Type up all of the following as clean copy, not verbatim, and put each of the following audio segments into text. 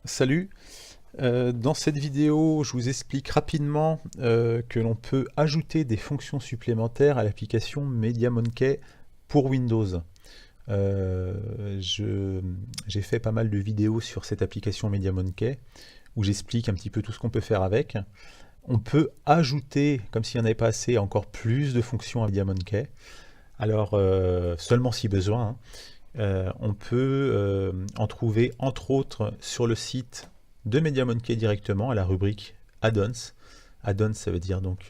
Salut, dans cette vidéo je vous explique rapidement que l'on peut ajouter des fonctions supplémentaires à l'application MediaMonkey pour Windows. J'ai fait pas mal de vidéos sur cette application MediaMonkey où j'explique un petit peu tout ce qu'on peut faire avec. On peut ajouter, comme s'il n'y en avait pas assez, encore plus de fonctions à MediaMonkey. Alors, seulement si besoin, hein. On peut en trouver entre autres sur le site de MediaMonkey directement à la rubrique Add-ons. Add-ons ça veut dire donc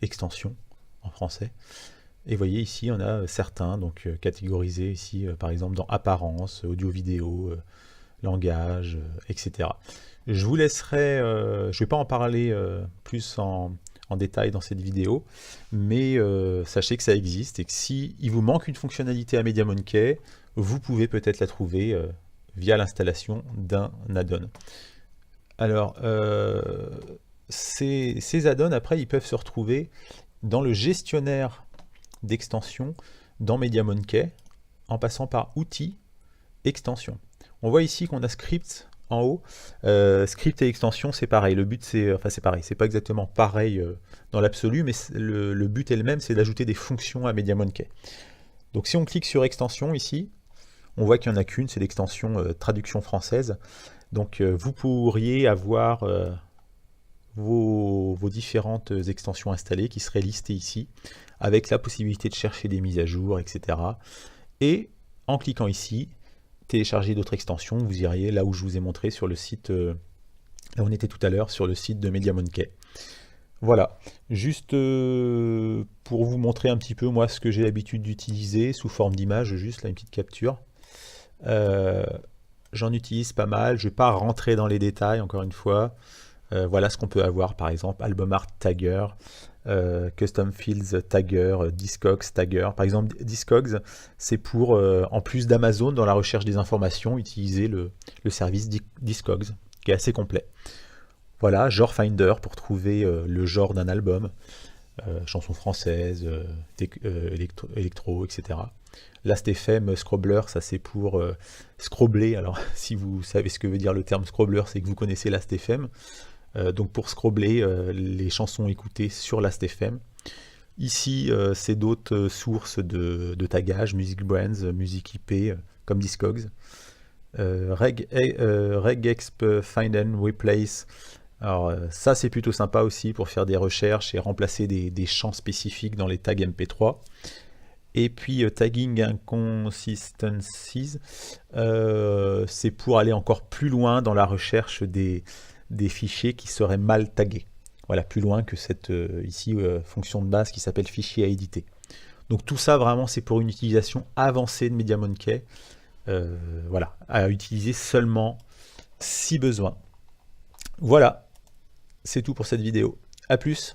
extension en français. Et vous voyez ici on a certains donc catégorisés ici par exemple dans apparence, audio-vidéo, langage, etc. Je vous laisserai, je ne vais pas en parler plus en détail dans cette vidéo, mais sachez que ça existe et que si il vous manque une fonctionnalité à MediaMonkey, vous pouvez peut-être la trouver via l'installation d'un add-on. Alors, ces add-ons, après, ils peuvent se retrouver dans le gestionnaire d'extensions dans MediaMonkey en passant par Outils, Extensions. On voit ici qu'on a Script en haut. Script et extension, c'est pareil. Le but, c'est, enfin, c'est pareil. C'est pas exactement pareil dans l'absolu, mais le but est le même, c'est d'ajouter des fonctions à MediaMonkey. Donc, si on clique sur extension ici, on voit qu'il n'y en a qu'une, c'est l'extension traduction française. Donc, vous pourriez avoir vos différentes extensions installées qui seraient listées ici, avec la possibilité de chercher des mises à jour, etc. Et en cliquant ici, télécharger d'autres extensions, vous iriez là où je vous ai montré sur le site, là où on était tout à l'heure, sur le site de MediaMonkey. Voilà, juste pour vous montrer un petit peu moi ce que j'ai l'habitude d'utiliser sous forme d'image, juste là une petite capture. J'en utilise pas mal, je ne vais pas rentrer dans les détails encore une fois. Voilà ce qu'on peut avoir par exemple, Album Art Tagger, Custom Fields Tagger, Discogs Tagger. Par exemple, Discogs, c'est pour, en plus d'Amazon, dans la recherche des informations, utiliser le service Discogs, qui est assez complet. Voilà, Genre Finder pour trouver le genre d'un album, chansons françaises, électro, etc. Last.fm Scrobbler, ça c'est pour scrobbler. Alors, si vous savez ce que veut dire le terme scrobbler, c'est que vous connaissez Last.fm. Donc pour scrobbler les chansons écoutées sur Last.fm. Ici, c'est d'autres sources de tagage, Music Brands, Music IP, comme Discogs. Regexp Find and Replace. Alors ça c'est plutôt sympa aussi pour faire des recherches et remplacer des champs spécifiques dans les tags MP3. Et puis Tagging Inconsistencies, c'est pour aller encore plus loin dans la recherche des fichiers qui seraient mal tagués. Voilà, plus loin que cette ici fonction de base qui s'appelle fichier à éditer. Donc tout ça vraiment c'est pour une utilisation avancée de MediaMonkey. Voilà, à utiliser seulement si besoin. Voilà, c'est tout pour cette vidéo. A plus.